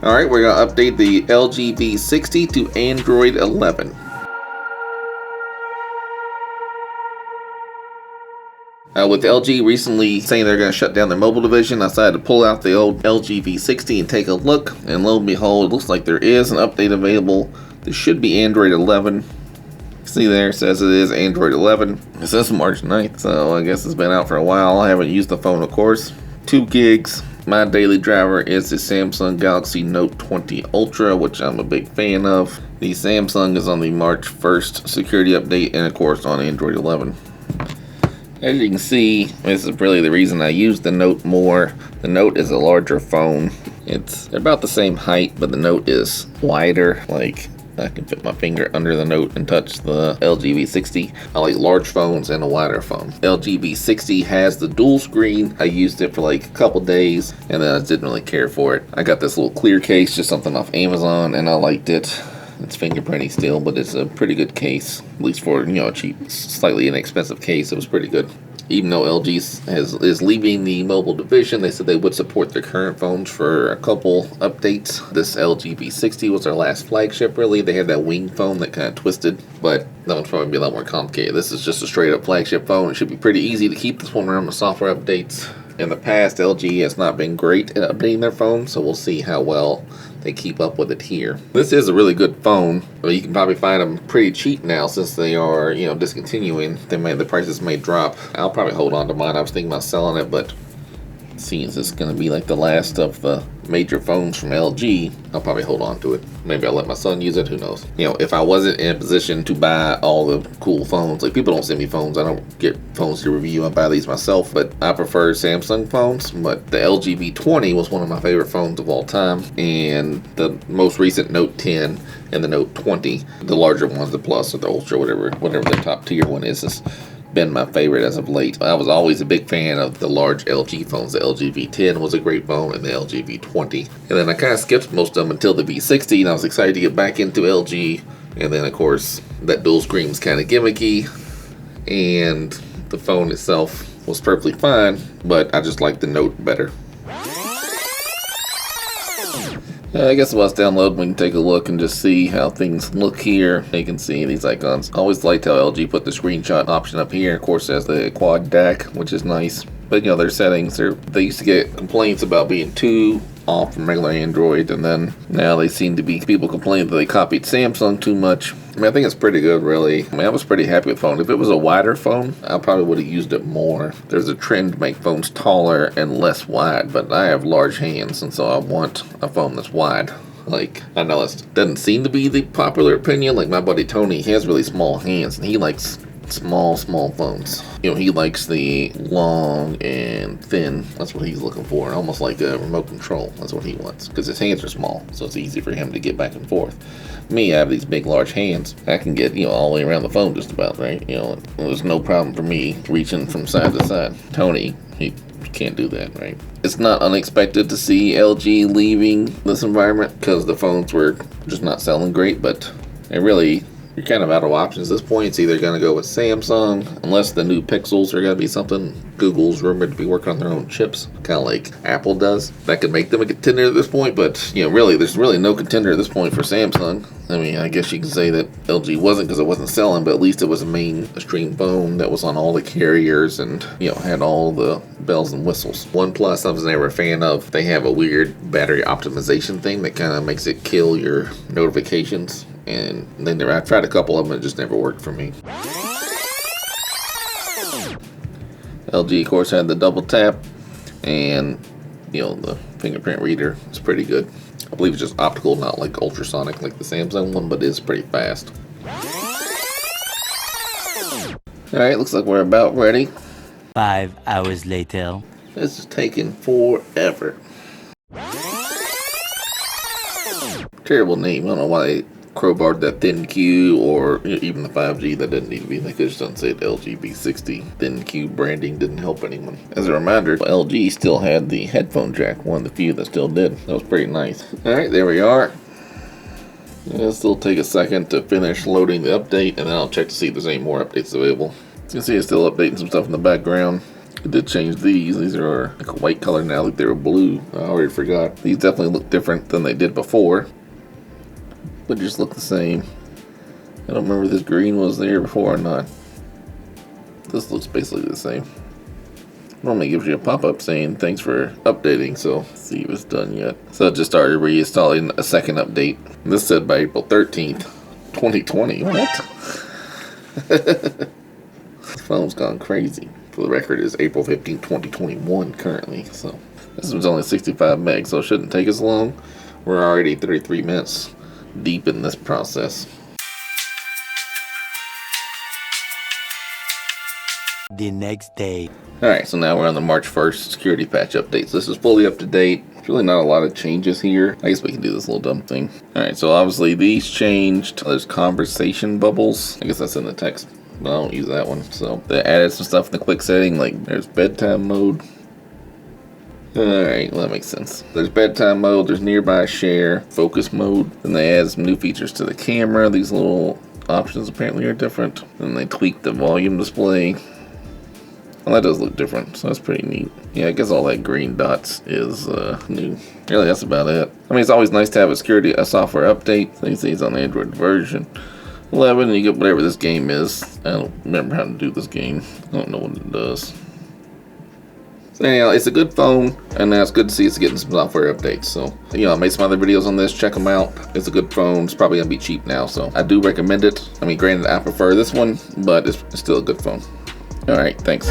Alright, we're going to update the LG V60 to Android 11. With LG recently saying they're going to shut down their mobile division, I decided to pull out the old LG V60 and take a look. And lo and behold, it looks like there is an update available. This should be Android 11. See there, it says it is Android 11. It says March 9th, so I guess it's been out for a while. I haven't used the phone, of course. 2 gigs. My daily driver is the Samsung Galaxy Note 20 Ultra, which I'm a big fan of. The Samsung is on the March 1st security update and of course on Android 11. As you can see, this is really the reason I use the Note more. The Note is a larger phone. It's about the same height, but the Note is wider. Like, I can fit my finger under the Note and touch the LG V60. I like large phones and a wider phone. LG V60 has the dual screen. I used it for like a couple days and then I didn't really care for it. I got this little clear case, just something off Amazon, and I liked it. It's fingerprinty still, but it's a pretty good case. At least for, a cheap, slightly inexpensive case, it was pretty good. Even though LG is leaving the mobile division, they said they would support their current phones for a couple updates. This LG V60 was their last flagship, really. They had that wing phone that kind of twisted, but that one's probably be a lot more complicated. This is just a straight up flagship phone. It should be pretty easy to keep this one around with software updates. In the past, LG has not been great at updating their phones, so we'll see how well they keep up with it here. This is a really good phone, but you can probably find them pretty cheap now since they are, discontinuing. The prices may drop. I'll probably hold on to mine. I was thinking about selling it, but seeing as it's going to be like the last of the major phones from LG, I'll probably hold on to it. Maybe I'll let my son use it, who knows. If I wasn't in a position to buy all the cool phones, like people don't send me phones, I don't get phones to review, I buy these myself, but I prefer Samsung phones. But the LG V20 was one of my favorite phones of all time, and the most recent Note 10 and the Note 20, the larger ones, the Plus or the Ultra, whatever the top tier one is been my favorite as of late. I was always a big fan of the large LG phones. The LG V10 was a great phone, and the LG V20. And then I kind of skipped most of them until the V60, and I was excited to get back into LG. And then, of course, that dual screen was kind of gimmicky, and the phone itself was perfectly fine, but I just liked the Note better. I guess while it's downloading, we can take a look and just see how things look here. You can see these icons. I always liked how LG put the screenshot option up here. Of course, it has the quad DAC, which is nice. But their settings, they used to get complaints about being too off from regular Android, and then now they seem to be people complaining that they copied Samsung too much. I think it's pretty good, really. I was pretty happy with the phone. If it was a wider phone, I probably would have used it more. There's a trend to make phones taller and less wide, but I have large hands, and so I want a phone that's wide. I know it doesn't seem to be the popular opinion. Like my buddy Tony, he has really small hands, and he likes small phones. He likes the long and thin. That's what he's looking for. Almost like a remote control. That's what he wants. Because his hands are small, so it's easy for him to get back and forth. Me, I have these big, large hands. I can get, all the way around the phone just about, right? There's no problem for me reaching from side to side. Tony, he can't do that, right? It's not unexpected to see LG leaving this environment because the phones were just not selling great, but you're kind of out of options at this point. It's either going to go with Samsung, unless the new Pixels are going to be something. Google's rumored to be working on their own chips, kind of like Apple does. That could make them a contender at this point, but, there's really no contender at this point for Samsung. I guess you can say that LG wasn't because it wasn't selling, but at least it was a mainstream phone that was on all the carriers and, had all the bells and whistles. OnePlus, I was never a fan of. They have a weird battery optimization thing that kind of makes it kill your notifications. And then I tried a couple of them, it just never worked for me. LG, of course, had the double tap, and the fingerprint reader is pretty good. I believe it's just optical, not like ultrasonic like the Samsung one, but it is pretty fast. Alright, looks like we're about ready. 5 hours later. This is taking forever. Terrible name. I don't know why they crowbarred that ThinQ or even the 5G. That didn't need to be. They could just done say LG V60. ThinQ branding didn't help anyone. As a reminder, LG still had the headphone jack, one of the few that still did. That was pretty nice. Alright, there we are. It'll still take a second to finish loading the update, and then I'll check to see if there's any more updates available. You can see it's still updating some stuff in the background. It did change these. These are like a white color now, like they were blue. I already forgot. These definitely look different than they did before, but just look the same. I don't remember if this green was there before or not. This looks basically the same. Normally gives you a pop-up saying thanks for updating, so let's see if it's done yet. So it just started reinstalling a second update. This said by April 13th, 2020. What? This phone's gone crazy. For the record, it's April 15th, 2021 currently. So this was only 65 megs, so it shouldn't take as long. We're already 33 minutes deep in this process. The next day. Alright, so now we're on the March 1st security patch updates. This is fully up to date. There's really not a lot of changes here. I guess we can do this little dumb thing. Alright, so obviously these changed. There's conversation bubbles. I guess that's in the text, but I don't use that one. So they added some stuff in the quick setting, like there's bedtime mode. Alright, well, that makes sense. There's bedtime mode, there's nearby share, focus mode. Then they add some new features to the camera. These little options apparently are different. And they tweaked the volume display. Well, that does look different, so that's pretty neat. Yeah, I guess all that green dots is new. Really, that's about it. I mean, it's always nice to have a software update. These things on the Android version 11, and you get whatever this game is. I don't remember how to do this game. I don't know what it does. So anyhow, it's a good phone, and it's good to see it's getting some software updates. So, you know, I made some other videos on this. Check them out. It's a good phone. It's probably going to be cheap now, so I do recommend it. I mean, granted, I prefer this one, but it's still a good phone. Alright, thanks.